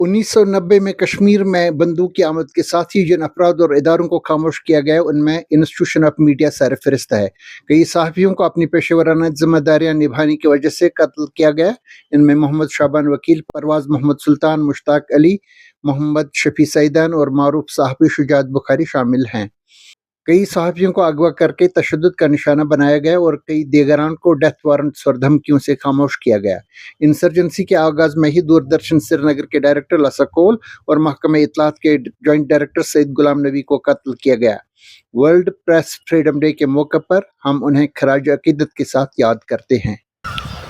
1990 में कश्मीर में बंदूक की आमद के साथ ही जिन अफराद और इदारों को खामोश किया गया उनमें इंस्टीट्यूशन ऑफ मीडिया सरफहरिस्त है। कई सहाफ़ियों को अपनी पेशेवराना जिम्मेदारियां निभाने की वजह से कत्ल किया गया। इनमें मोहम्मद शाबान वकील, परवाज मोहम्मद सुल्तान, मुश्ताक अली, मोहम्मद शफी सईदान और मारूफ सहाफ़ी शुजात बुखारी शामिल हैं। कई सहाफ़ियों को अगवा करके तशद्दुद का निशाना बनाया गया और कई दीगरान को डेथ वारंट्स और धमकियों से खामोश किया गया। इंसर्जेंसी के आगाज़ में ही दूरदर्शन श्रीनगर के डायरेक्टर लसा कोल और महकमा इत्तलात के जॉइंट डायरेक्टर सईद गुलाम नबी को कत्ल किया गया। वर्ल्ड प्रेस फ्रीडम डे के मौके पर हम उन्हें खराज अकीदत के साथ याद करते हैं।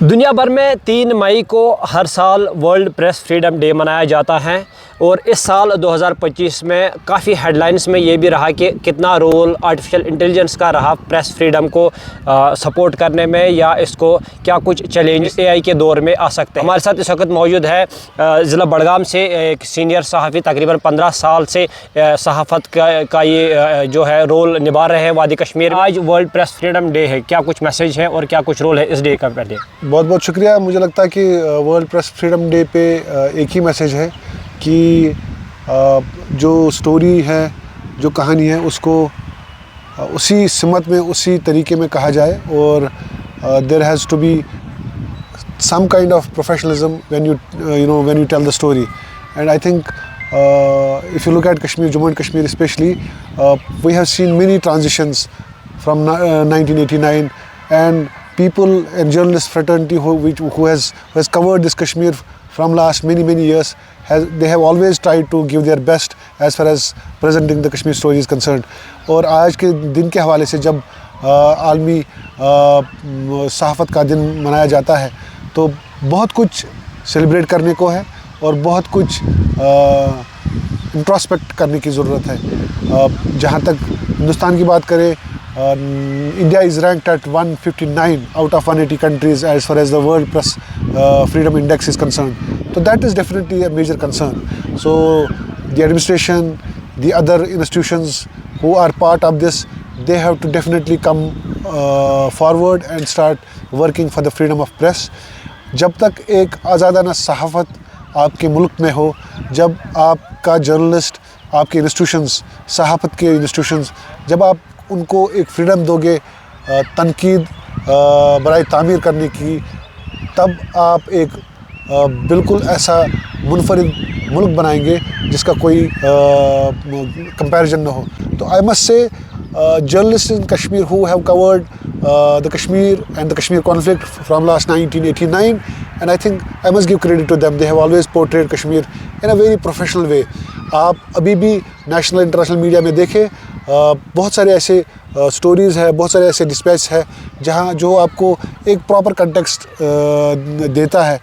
दुनिया भर में 3 मई को हर साल वर्ल्ड प्रेस फ्रीडम डे मनाया जाता है और इस साल 2025 में काफ़ी हेडलाइंस में ये भी रहा कि कितना रोल आर्टिफिशियल इंटेलिजेंस का रहा प्रेस फ्रीडम को सपोर्ट करने में, या इसको क्या कुछ चैलेंज एआई के दौर में आ सकते हैं। हमारे साथ इस वक्त मौजूद है ज़िला बड़गाम से एक सीनियर सहाफ़ी, तकरीबन 15 साल से सहाफ़त का ये जो है रोल निभा रहे हैं वादी कश्मीर। आज वर्ल्ड प्रेस फ्रीडम डे है, क्या कुछ मैसेज है और क्या कुछ रोल है इस डे का? पहले बहुत बहुत शुक्रिया। मुझे लगता है कि वर्ल्ड प्रेस फ्रीडम डे पे एक ही मैसेज है कि जो स्टोरी है, जो कहानी है, उसको उसी सिमत में, उसी तरीके में कहा जाए और there has to be some kind of professionalism when you tell the story. And I think if you look at Kashmir, Jammu and Kashmir especially, we have seen many transitions from 1989, and people and journalist fraternity who has covered this Kashmir from last many years, they have always tried to give their best as far as presenting the Kashmir story is concerned. और आज के दिन के हवाले से जब आलमी सहाफ़त का दिन मनाया जाता है तो बहुत कुछ सेलिब्रेट करने को है और बहुत कुछ इंट्रोस्पेक्ट करने की ज़रूरत है। जहाँ तक हिंदुस्तान की बात करें, India is ranked at 159 out of 180 countries as far as the World Press Freedom Index is concerned. So that is definitely a major concern. So the administration, the other institutions who are part of this, they have to definitely come forward and start working for the freedom of press. जब तक एक आज़ादाना सहाफ़त आपके मुल्क में हो, जब आपका journalist, आपके इंस्टीट्यूशंस, सहाफ़त के इंस्टीट्यूशंस, जब आप उनको एक फ्रीडम दोगे तनकीद बराए तामीर करने की, तब आप एक बिल्कुल ऐसा मुनफरिद मुल्क बनाएंगे जिसका कोई कंपैरिजन ना हो। तो I must say journalists in Kashmir who have covered the Kashmir and the Kashmir conflict from last 1989, and I think I must give credit to them. They have always portrayed Kashmir in a very professional way. आप अभी भी national international media में देखें, बहुत सारे ऐसे stories है, बहुत सारे ऐसे डिस्पैच है जहाँ जो आपको एक प्रॉपर कंटेक्स्ट देता है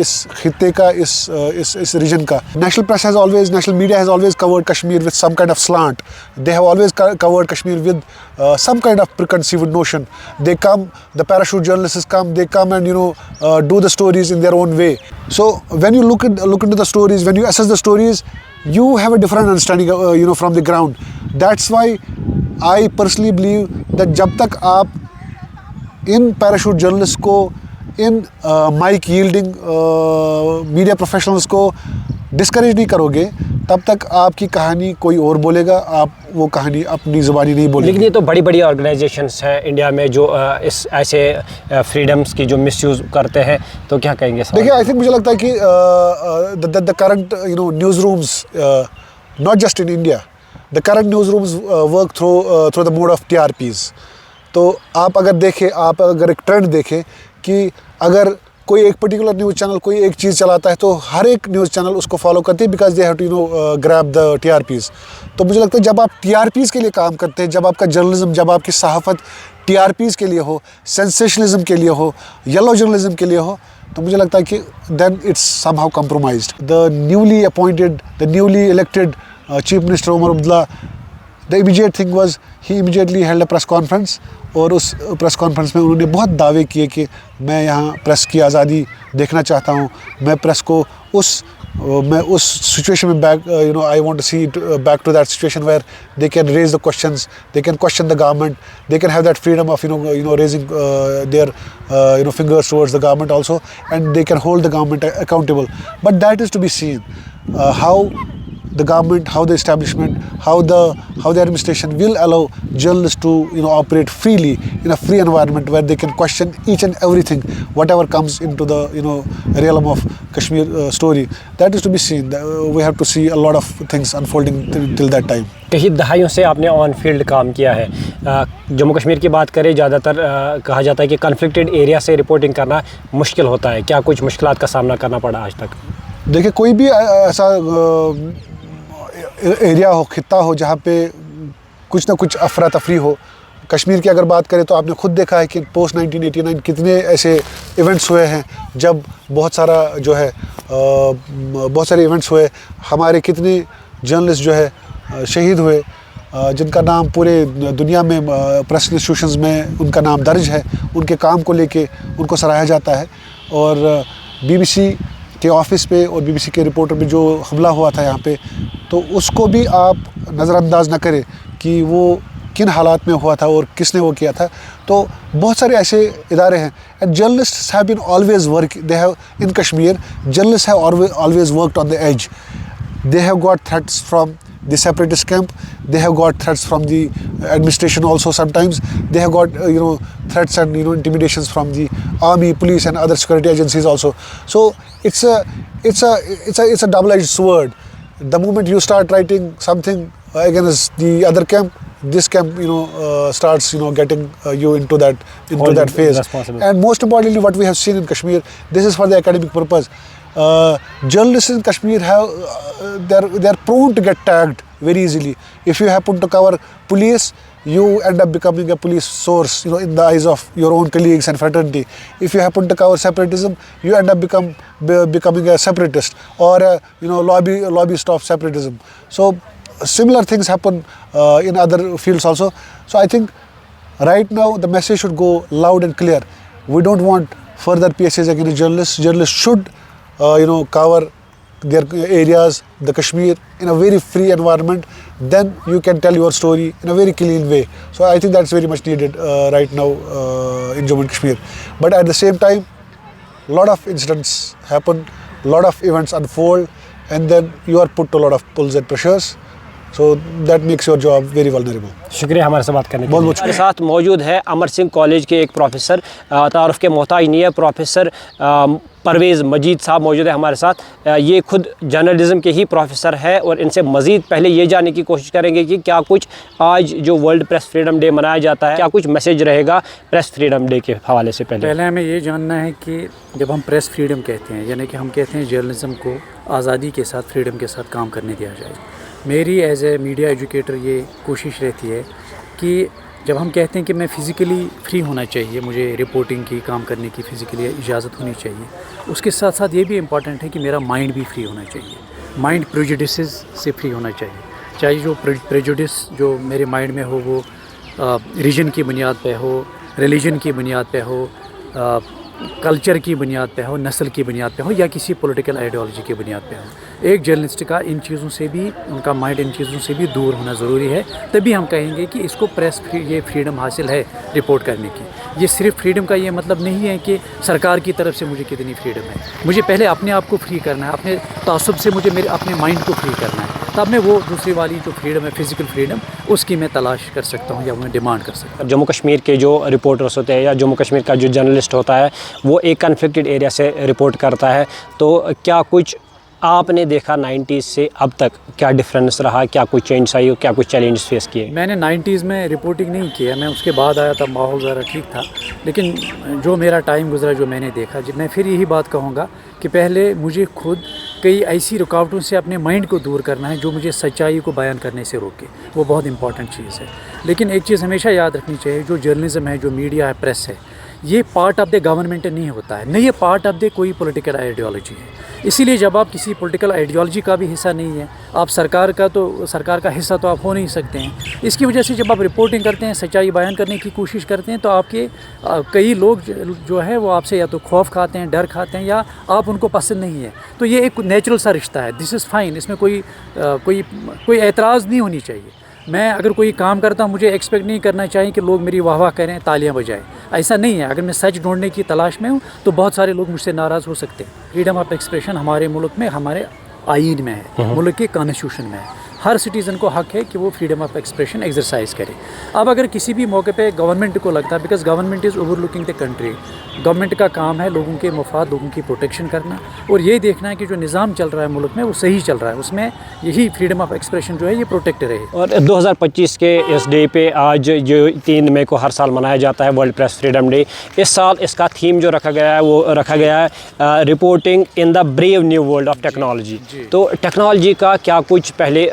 इस खित्ते का, इस रीजन का। National media has always covered Kashmir with some kind of slant. They have always covered Kashmir with some kind of preconceived notion. They come, the parachute journalists come, they come and do the stories in their own way. So when you look into the stories, when you assess the stories, you have a different understanding from the ground. That's why I personally believe that जब तक आप इन parachute journalists को, इन mic yielding media professionals को discourage नहीं करोगे, तब तक आपकी कहानी कोई और बोलेगा, आप वो कहानी अपनी ज़ुबानी नहीं बोलेंगे। लेकिन ये तो बड़ी ऑर्गेनाइजेशंस हैं इंडिया में जो इस ऐसे फ्रीडम्स की जो मिसयूज़ करते हैं, तो क्या कहेंगे? देखिए, आई थिंक मुझे लगता है कि the current news rooms, not just in India, the current news rooms work through the mode of TRPs. तो आप अगर एक ट्रेंड देखें कि अगर कोई एक पर्टिकुलर न्यूज़ चैनल कोई एक चीज़ चलाता है तो हर एक न्यूज़ चैनल उसको फॉलो करते हैं, because they have to grab the TRPs. तो मुझे लगता है जब आप TRPs के लिए काम करते हैं, जब आपका जर्नलिज्म, जब आपकी सहाफ़त TRPs के लिए हो, सेंसेशनलिज्म के लिए हो, येलो जर्नलिज्म के लिए हो, तो मुझे लगता है कि then it's somehow compromised. The newly elected chief minister Omar Abdullah, the immediate thing was he immediately held a press conference, और उस प्रेस कॉन्फ्रेंस में उन्होंने बहुत दावे किए कि मैं यहाँ प्रेस की आज़ादी देखना चाहता हूँ, मैं प्रेस को उस सिचुएशन में back, I want to see it back to that situation where they can raise the questions, they can question the government, they can have that freedom of raising their fingers towards the government also, and they can hold the government accountable. But that is to be seen. how the government, how the establishment, how the administration will allow journalists to operate freely in a free environment where they can question each and everything, whatever comes into the realm of Kashmir story. That is to be seen. We have to see a lot of things unfolding till that time. کئی دہائیوں سے آپ نے آن field کام کیا ہے. جموں کشمیر کی بات کریں زیادہ تر کہا جاتا ہے کہ کنفلکٹڈ ایریا سے رپورٹنگ کرنا مشکل ہوتا ہے. کیا کچھ مشکلات کا سامنا کرنا پڑا آج تک؟ دیکھیں کوئی بھی ایسا ایریا ہو، خطہ ہو جہاں پہ کچھ نہ کچھ افراتفری ہو. کشمیر کی اگر بات کریں تو آپ نے خود دیکھا ہے کہ پوسٹ 1989 کتنے ایسے ایونٹس ہوئے ہیں جب بہت سارے ایونٹس ہوئے. ہمارے کتنے جرنلسٹ جو ہے شہید ہوئے جن کا نام پورے دنیا میں پریس انسٹیٹیوشنز میں ان کا نام درج ہے. ان کے کام کو لے کے ان کو سراہا جاتا ہے. اور BBC کے آفس پہ اور BBC کے رپورٹر پہ جو حملہ ہوا تھا یہاں پہ، تو اس کو بھی آپ نظر انداز نہ کریں کہ وہ کن حالات میں ہوا تھا اور کس نے وہ کیا تھا. تو بہت سارے ایسے ادارے ہیں. And journalist have been always work they have in Kashmir. Journalist have always worked on the edge. They have got threats from the separatist camp, they have got threats from the administration also. Sometimes they have got threats and intimidations from the army, police and other security agencies also. So it's a double-edged sword. The moment you start writing something against the other camp, this camp starts getting you into that phase. And most importantly, what we have seen in Kashmir, this is for the academic purpose. Journalists in Kashmir they are prone to get tagged very easily. If you happen to cover police, you end up becoming a police source in the eyes of your own colleagues and fraternity. If you happen to cover separatism, you end up becoming a separatist or a lobbyist of separatism. So similar things happen in other fields also. So I think right now the message should go loud and clear. We don't want further PSAs against journalists. Journalists should cover their areas, the Kashmir, in a very free environment. Then you can tell your story in a very clean way. So I think that's very much needed right now in Jammu and Kashmir. But at the same time, a lot of incidents happen, a lot of events unfold, and then you are put to a lot of pulls and pressures. So that makes your job very vulnerable. شکریہ ہمارے سے بات کرنے کے لیے. ہمارے ساتھ موجود ہے امر سنگھ کالج کے ایک پروفیسر، تعارف کے محتاج نہیں ہے، پروفیسر پرویز مجید صاحب موجود ہے ہمارے ساتھ. یہ خود جرنلزم کے ہی پروفیسر ہے اور ان سے مزید پہلے یہ جاننے کی کوشش کریں گے کہ کیا کچھ آج جو ورلڈ پریس فریڈم ڈے منایا جاتا ہے، کیا کچھ میسیج رہے گا پریس فریڈم ڈے کے حوالے سے. پہلے ہمیں یہ جاننا ہے کہ جب ہم پریس فریڈم کہتے ہیں، یعنی کہ ہم کہتے ہیں جرنلزم کو آزادی کے ساتھ، فریڈم کے ساتھ کام کرنے دیا جائے. میری ایز اے میڈیا ایجوکیٹر یہ کوشش رہتی ہے کہ جب ہم کہتے ہیں کہ میں فزیکلی فری ہونا چاہیے، مجھے رپورٹنگ کی کام کرنے کی فزیکلی اجازت ہونی چاہیے، اس کے ساتھ ساتھ یہ بھی امپورٹنٹ ہے کہ میرا مائنڈ بھی فری ہونا چاہیے. مائنڈ پریجوڈسز سے فری ہونا چاہیے. چاہے جو پریجوڈس جو میرے مائنڈ میں ہو وہ ریجن کی بنیاد پہ ہو، ریلیجن کی بنیاد پہ ہو، کلچر کی بنیاد پہ ہو، نسل کی بنیاد پہ ہو، یا کسی پولیٹیکل آئیڈیالوجی کی بنیاد پہ ہو. ایک جرنلسٹ کا ان چیزوں سے بھی، ان کا مائنڈ ان چیزوں سے بھی دور ہونا ضروری ہے. تبھی ہم کہیں گے کہ اس کو پریس یہ فریڈم حاصل ہے رپورٹ کرنے کی. یہ صرف فریڈم کا یہ مطلب نہیں ہے کہ سرکار کی طرف سے مجھے کتنی فریڈم ہے. مجھے پہلے اپنے آپ کو فری کرنا ہے، اپنے تعصب سے مجھے میرے اپنے مائنڈ کو فری کرنا ہے. تب میں وہ دوسری والی جو فریڈم ہے، فزیکل فریڈم، اس کی میں تلاش کر سکتا ہوں یا میں ڈیمانڈ کر سکتا ہوں. جموں کشمیر کے جو رپورٹرس ہوتے ہیں یا جموں کشمیر کا جو جرنلسٹ ہوتا ہے وہ ایک کنفلکٹڈ ایریا سے رپورٹ کرتا ہے، تو کیا کچھ آپ نے دیکھا 90s سے اب تک کیا ڈفرینس رہا، کیا کچھ چینج آئی ہو، کیا کچھ چیلنجز فیس کیے؟ میں نے 90s میں رپورٹنگ نہیں کیا، میں اس کے بعد آیا تھا، ماحول ذرا ٹھیک تھا. لیکن جو میرا ٹائم گزرا، جو میں نے دیکھا، میں پھر یہی بات کہوں گا کہ پہلے مجھے خود کئی ایسی رکاوٹوں سے اپنے مائنڈ کو دور کرنا ہے جو مجھے سچائی کو بیان کرنے سے روکے. وہ بہت امپورٹنٹ چیز ہے. لیکن ایک چیز ہمیشہ یاد رکھنی چاہیے، جو جرنلزم ہے، جو میڈیا ہے، پریس ہے، یہ پارٹ آف دا گورنمنٹ نہیں ہوتا ہے، نہ یہ پارٹ آف دا کوئی پولیٹیکل آئیڈیالوجی ہے. اسی لیے جب آپ کسی پولیٹیکل آئیڈیالوجی کا بھی حصہ نہیں ہے، آپ سرکار کا حصہ تو آپ ہو نہیں سکتے ہیں. اس کی وجہ سے جب آپ رپورٹنگ کرتے ہیں، سچائی بیان کرنے کی کوشش کرتے ہیں، تو آپ کے کئی لوگ جو ہے وہ آپ سے یا تو خوف کھاتے ہیں، ڈر کھاتے ہیں، یا آپ ان کو پسند نہیں ہے. تو یہ ایک نیچرل سا رشتہ ہے. دس از فائن. اس میں کوئی اعتراض نہیں ہونی چاہیے. میں اگر کوئی کام کرتا ہوں، مجھے ایکسپیکٹ نہیں کرنا چاہیے کہ لوگ میری واہ واہ کریں، تالیاں بجائیں. ایسا نہیں ہے. اگر میں سچ ڈھونڈنے کی تلاش میں ہوں تو بہت سارے لوگ مجھ سے ناراض ہو سکتے ہیں. فریڈم آف ایکسپریشن ہمارے ملک میں، ہمارے आइन में है, मुल्क के कॉन्स्टिट्यूशन में है। हर सिटीज़न को हक है कि वो फ्रीडम ऑफ एक्सप्रेशन एक्सरसाइज करे। अब अगर किसी भी मौके पे गवर्नमेंट को लगता है, because government is over looking the country, government का काम है लोगों के मफाद, लोगों की प्रोटेक्शन करना और ये देखना है कि जो निज़ाम चल रहा है मुल्क में वो सही चल रहा है, उसमें यही फ्रीडम ऑफ एक्सप्रेशन जो है ये प्रोटेक्ट रहे। और 2025 के इस डे पे आज जो 3 मई को हर साल मनाया जाता है वर्ल्ड प्रेस फ्रीडम डे, इस साल इसका थीम जो रखा गया है वो रखा गया है reporting in the brave new world of technology. तो टेक्नोलॉजी का क्या कुछ पहले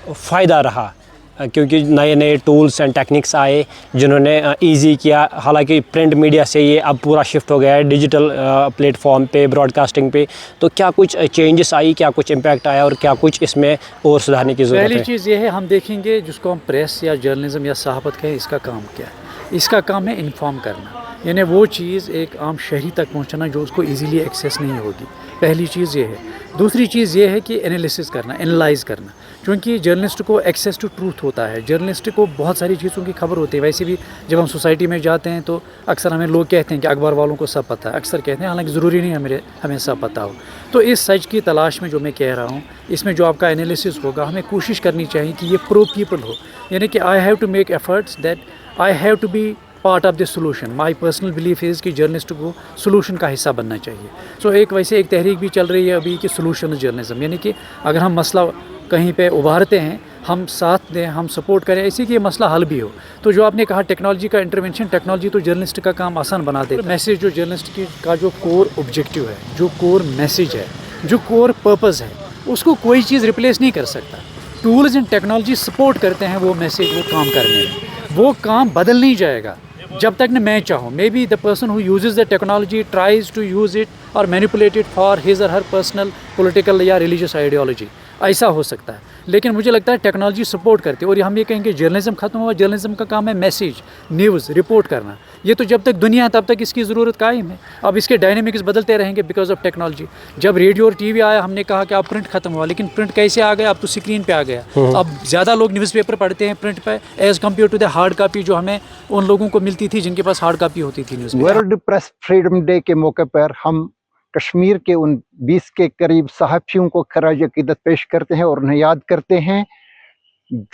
फ़ायदा रहा, क्योंकि नए नए टूल्स एंड टेक्निक्स आए जिन्होंने इजी किया। हालांकि प्रिंट मीडिया से ये अब पूरा शिफ्ट हो गया है डिजिटल प्लेटफॉर्म पे, ब्रॉडकास्टिंग पे, तो क्या कुछ चेंजेस आई, क्या कुछ इम्पैक्ट आया और क्या कुछ इसमें और सुधारने की ज़रूरत है? पहली चीज़ ये है, हम देखेंगे जिसको हम प्रेस या जर्नलिज्म या सहाफ़त कहें, इसका काम क्या है? इसका काम है इन्फॉर्म करना, यानी वो चीज़ एक आम शहरी तक पहुंचाना जो उसको इजीली एक्सेस नहीं होगी। पहली चीज़ ये है। दूसरी चीज़ ये है कि एनालिसिस करना, एनालाइज करना, क्योंकि जर्नलिस्ट को एक्सेस टू ट्रूथ होता है, जर्नलिस्ट को बहुत सारी चीज़ों की खबर होती है। वैसे भी जब हम सोसाइटी में जाते हैं तो अक्सर हमें लोग कहते हैं कि अखबार वालों को सब पता है, अक्सर कहते हैं, हालांकि ज़रूरी नहीं है हमें सब पता हो। तो इस सच की तलाश में जो मैं कह रहा हूँ, इसमें जो आपका एनालिसिस होगा, हमें कोशिश करनी चाहिए कि ये प्रो पीपल हो, यानी कि I have to make efforts that I have to be part of the solution. My personal belief is कि जर्नलिस्ट को सोल्यूशन का हिस्सा बनना चाहिए। सो वैसे एक तहरीक भी चल रही है अभी कि सोल्यूशन जर्नलिज्म, यानी कि अगर हम मसला कहीं पे उभारते हैं, हम साथ दें, हम सपोर्ट करें, ऐसे कि ये मसला हल भी हो। तो जो आपने कहा टेक्नोलॉजी का इंटरवेंशन, टेक्नोलॉजी तो जर्नलिस्ट का काम आसान बना दे। मैसेज जो जर्नलिस्ट का जो कोर ऑब्जेक्टिव है, जो कोर मैसेज है, जो कोर पर्पज़ है, उसको कोई चीज़ रिप्लेस नहीं कर सकता। टूल्स एंड टेक्नोलॉजी सपोर्ट करते हैं वो मैसेज, वो काम करने में। वो काम बदल नहीं जाएगा जब तक न मैं चाहूँ। Maybe the person who uses the technology tries to use it or manipulate it for his or her personal political या रिलीजियस आइडियोलॉजी, ऐसा हो सकता है। लेकिन मुझे लगता है टेक्नोलॉजी सपोर्ट करती है। और हम ये कहेंगे जर्नलिज्म खत्म हुआ, जर्नलिज्म का काम है मैसेज, न्यूज़, रिपोर्ट करना। ये तो जब तक दुनिया है तब तक इसकी ज़रूरत कायम है। अब इसके डायनेमिक्स बदलते रहेंगे बिकॉज ऑफ टेक्नोलॉजी। जब रेडियो और टीवी आया, हमने कहा कि अब प्रिंट खत्म हुआ, लेकिन प्रिंट कैसे आ गया? अब तो स्क्रीन पे आ गया। अब ज़्यादा लोग न्यूज़पेपर पढ़ते हैं प्रिंट पे as compare to the hard copy जो हमें उन लोगों को मिलती थी जिनके पास हार्ड कापी होती थी news. World press freedom day के मौके पर हम कश्मीर के उन 20 के करीब सहाफ़ियों को खराज अक़ीदत पेश करते हैं और उन्हें याद करते हैं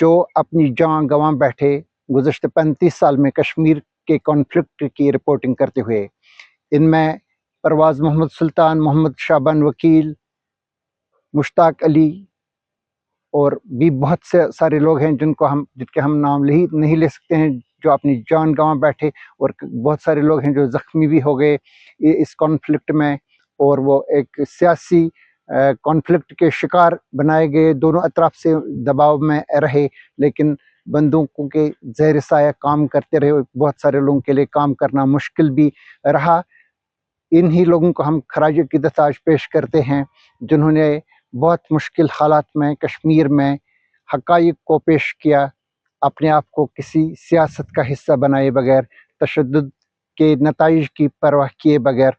जो अपनी जान गंवा बैठे गुज़श्ता 35 साल में कश्मीर के कॉन्फ्लिक्ट की रिपोर्टिंग करते हुए। इनमें परवाज़ मोहम्मद सुल्तान, मोहम्मद शाबान वकील, मुश्ताक अली और भी बहुत से सारे लोग हैं जिनके हम नाम नहीं ले सकते हैं, जो अपनी जान गंवा बैठे। और बहुत सारे लोग हैं जो ज़ख्मी भी हो गए इस कॉन्फ्लिक्ट में, और वो एक सियासी कॉन्फ्लिक्ट के शिकार बनाए गए, दोनों अतराफ से दबाव में रहे, लेकिन बंदूकों के ज़ेर साया काम करते रहे। बहुत सारे लोगों के लिए काम करना मुश्किल भी रहा। इन्हीं लोगों को हम खराज अक़ीदत आज पेश करते हैं जिन्होंने बहुत मुश्किल हालात में कश्मीर में हक़ाइक़ को पेश किया, अपने आप को किसी सियासत का हिस्सा बनाए बगैर, तशद्दुद के नताइज की परवाह किए बगैर।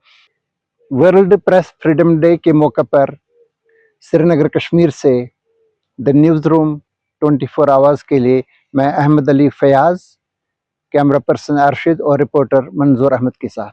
वर्ल्ड प्रेस फ्रीडम डे के मौके पर श्रीनगर कश्मीर से द न्यूज़ रूम 24 आवर्स के लिए मैं अहमद अली फयाज़, कैमरा पर्सन अरशद और रिपोर्टर मंजूर अहमद के साथ।